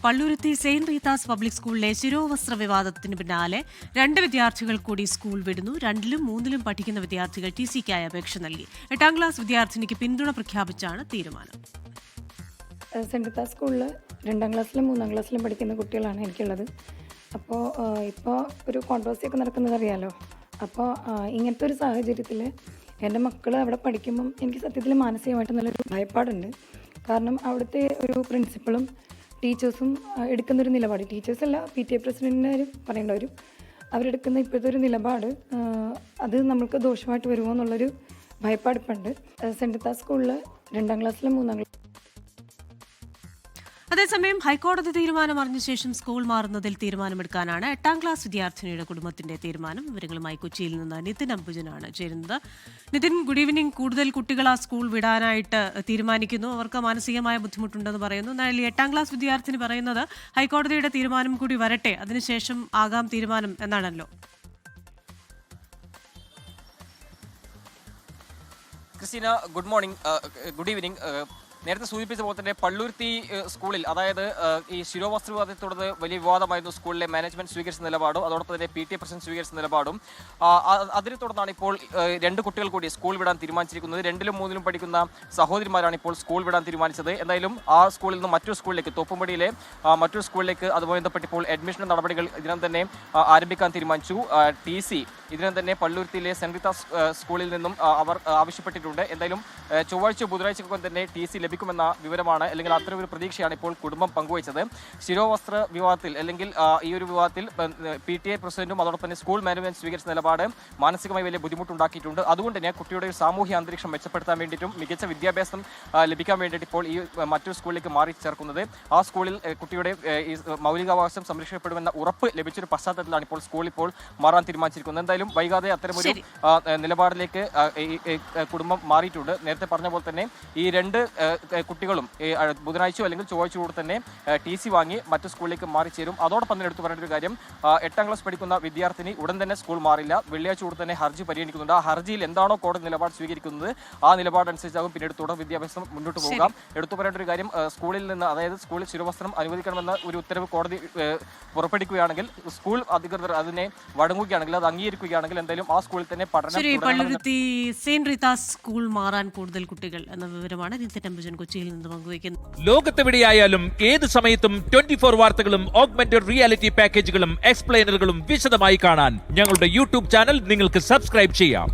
Palluruthy Saint Rita's public സ്കൂളിലെ ശിരോവസ്ത്ര വിവാദത്തിന് പിന്നാലെ 2 വിദ്യാർത്ഥികൾ കൂടി സ്കൂൾ വിടുന്നു. 2ലും 3ലും പഠിക്കുന്ന വിദ്യാർത്ഥികൾ ടി.സിക്കായി അപേക്ഷ നൽകി. 8ാം ക്ലാസ് വിദ്യാർത്ഥിനിക്ക് പിന്തുണ പ്രഖ്യാപിച്ചാണ് തീരുമാനം. സെയിന്റ് റീത്താസ് സ്കൂളിൽ 2ാം ക്ലാസ്സിലും 3ാം ക്ലാസ്സിലും പഠിക്കുന്ന കുട്ടികളാണ് എനിക്കുള്ളത്. അപ്പോൾ ഇപ്പോൾ ഒരു കോൺട്രവേഴ്സിയൊക്കെ നടക്കുന്നത് അറിയാലോ. അപ്പോൾ ഇങ്ങനത്തെ ഒരു സാഹചര്യത്തിൽ എൻ്റെ മക്കൾ അവിടെ പഠിക്കുമ്പം എനിക്ക് സത്യത്തിൽ മാനസികമായിട്ട് നല്ലൊരു ഭയപ്പാടുണ്ട്. കാരണം അവിടുത്തെ ഒരു പ്രിൻസിപ്പളും ടീച്ചേഴ്സും എടുക്കുന്നൊരു നിലപാട്, ടീച്ചേഴ്സല്ല PTA പ്രസിഡൻറ്റിനാരും പറയേണ്ടവരും അവരെടുക്കുന്ന ഇപ്പോഴത്തെ ഒരു നിലപാട് അത് നമ്മൾക്ക് ദോഷമായിട്ട് വരുമോ എന്നുള്ളൊരു ഭയപ്പാട് ഇപ്പം ഉണ്ട്. സെയിന്റ് റീത്താസ് സ്കൂളിൽ 2ാം ക്ലാസ്സിലും 3ാം ക്ലാസ്. അതേസമയം ഹൈക്കോടതി തീരുമാനം അറിഞ്ഞ ശേഷം സ്കൂൾ മാറുന്നതിൽ തീരുമാനമെടുക്കാനാണ് 8ാം ക്ലാസ് വിദ്യാർത്ഥിനിയുടെ കുടുംബത്തിന്റെ തീരുമാനം. വിവരങ്ങളുമായി കൊച്ചിയിൽ നിന്ന് നിതിൻ അംബുജനാണ് ചേരുന്നത്. Nithin, good evening. കൂടുതൽ കുട്ടികൾ ആ സ്കൂൾ വിടാനായിട്ട് തീരുമാനിക്കുന്നു. അവർക്ക് മാനസികമായ ബുദ്ധിമുട്ടുണ്ടെന്ന് പറയുന്നു. എന്നാൽ 8ാം ക്ലാസ് വിദ്യാർത്ഥിനി പറയുന്നത് ഹൈക്കോടതിയുടെ തീരുമാനം കൂടി വരട്ടെ, അതിനുശേഷം ആകാം തീരുമാനം എന്നാണല്ലോ. Christina, good morning, good evening. നേരത്തെ സൂചിപ്പിച്ച പോലെ തന്നെ പള്ളുരുത്തി സ്കൂളിൽ, അതായത് ഈ ശിരോവസ്ത്ര വിവാദത്തെ തുടർന്ന് വലിയ വിവാദമായിരുന്നു സ്കൂളിലെ മാനേജ്മെന്റ് സ്വീകരിച്ച നിലപാടും അതോടൊപ്പം തന്നെ PTA പ്രസിഡന്റ് സ്വീകരിച്ച നിലപാടും. അതിനെ തുടർന്നാണ് ഇപ്പോൾ 2 കുട്ടികൾ കൂടി സ്കൂൾ വിടാൻ തീരുമാനിച്ചിരിക്കുന്നത്. 2ലും 3ലും പഠിക്കുന്ന സഹോദരിമാരാണ് ഇപ്പോൾ സ്കൂൾ വിടാൻ തീരുമാനിച്ചത്. എന്തായാലും ആ സ്കൂളിൽ നിന്ന് മറ്റൊരു സ്കൂളിലേക്ക്, തോപ്പുംപടിയിലെ മറ്റൊരു സ്കൂളിലേക്ക് അതുമായി ബന്ധപ്പെട്ട് ഇപ്പോൾ അഡ്മിഷൻ നടപടികൾ ഇതിനം തന്നെ ആരംഭിക്കാൻ തീരുമാനിച്ചു. TC ഇതിനം തന്നെ പള്ളുരുത്തിയിലെ സെന്റ് റീത്താസ് സ്കൂളിൽ നിന്നും അവർ ആവശ്യപ്പെട്ടിട്ടുണ്ട്. എന്തായാലും ചൊവ്വാഴ്ച ബുധനാഴ്ചക്കൊക്കെ തന്നെ TC ലഭിക്കുമെന്ന വിവരമാണ്, അല്ലെങ്കിൽ അത്തരമൊരു പ്രതീക്ഷയാണ് ഇപ്പോൾ കുടുംബം പങ്കുവച്ചത്. ശിരോവസ്ത്ര വിവാദത്തിൽ, അല്ലെങ്കിൽ ഈ ഒരു വിവാദത്തിൽ PTA പ്രസിഡന്റും അതോടൊപ്പം തന്നെ സ്കൂൾ മാനേജ്മെന്റ് സ്വീകരിച്ച നിലപാട് മാനസികമായി വലിയ ബുദ്ധിമുട്ടുണ്ടാക്കിയിട്ടുണ്ട്. അതുകൊണ്ട് തന്നെ കുട്ടിയുടെ ഒരു സാമൂഹ്യ അന്തരീക്ഷം മെച്ചപ്പെടുത്താൻ വേണ്ടിയിട്ടും മികച്ച വിദ്യാഭ്യാസം ലഭിക്കാൻ വേണ്ടിയിട്ട് ഇപ്പോൾ ഈ മറ്റൊരു സ്കൂളിലേക്ക് മാറി ചേർക്കുന്നത്. ആ സ്കൂളിൽ കുട്ടിയുടെ ഈ മൗലികാവകാശം സംരക്ഷിക്കപ്പെടുമെന്ന ഉറപ്പ് ലഭിച്ചൊരു പശ്ചാത്തലത്തിലാണ് ഇപ്പോൾ സ്കൂൾ ഇപ്പോൾ മാറാൻ തീരുമാനിച്ചിരിക്കുന്നത്. എന്തായാലും വൈകാതെ അത്തരമൊരു നിലപാടിലേക്ക് കുടുംബം മാറിയിട്ടുണ്ട്. നേരത്തെ പറഞ്ഞ പോലെ തന്നെ ഈ 2 കുട്ടികളും ബുധനാഴ്ച അല്ലെങ്കിൽ ചൊവ്വാഴ്ച കൂടെ തന്നെ TC വാങ്ങി മറ്റു സ്കൂളിലേക്ക് മാറിച്ചേരും. അതോടൊപ്പം തന്നെ എടുത്തു പറയേണ്ട ഒരു കാര്യം, 8ാം ക്ലാസ് പഠിക്കുന്ന വിദ്യാർത്ഥിനി ഉടൻ തന്നെ സ്കൂൾ മാറില്ല. വെള്ളിയാഴ്ച കൂടെ തന്നെ ഹർജി പരിഗണിക്കുന്നുണ്ട്. ആ ഹർജിയിൽ എന്താണോ കോടതി നിലപാട് സ്വീകരിക്കുന്നത് ആ നിലപാടനുസരിച്ചാകും പിന്നീട് തുടർ വിദ്യാഭ്യാസം മുന്നോട്ട് പോകാം. എടുത്തു പറയേണ്ട ഒരു കാര്യം, സ്കൂളിൽ നിന്ന്, അതായത് സ്കൂളിൽ ശിരോവസ്ത്രം അനുവദിക്കണമെന്ന ഒരു ഉത്തരവ് കോടതി പുറപ്പെടുവിക്കുകയാണെങ്കിൽ, സ്കൂൾ അധികൃതർ അതിനെ വഴങ്ങുകയാണെങ്കിൽ, അത് അംഗീകരിക്കുകയാണെങ്കിൽ എന്തായാലും ആ സ്കൂളിൽ തന്നെ പഠനം. പള്ളുരുത്തി സെയിന്റ് റീത്താസ് സ്കൂൾ മാറാൻ കൂടുതൽ കുട്ടികൾ എന്ന വിവരമാണ് നിതിൻ അംബുജൻ കൊച്ചിയിൽ നിന്ന് പങ്കുവയ്ക്കുന്നത്. ലോകത്തെവിടെയായാലും ഏത് സമയത്തും 24 വാർത്തകളും ഓഗ്മെന്റഡ് റിയാലിറ്റി പാക്കേജുകളും എക്സ്പ്ലെയിനറുകളും വിശദമായി കാണാൻ ഞങ്ങളുടെ YouTube ചാനൽ നിങ്ങൾക്ക് സബ്സ്ക്രൈബ് ചെയ്യാം.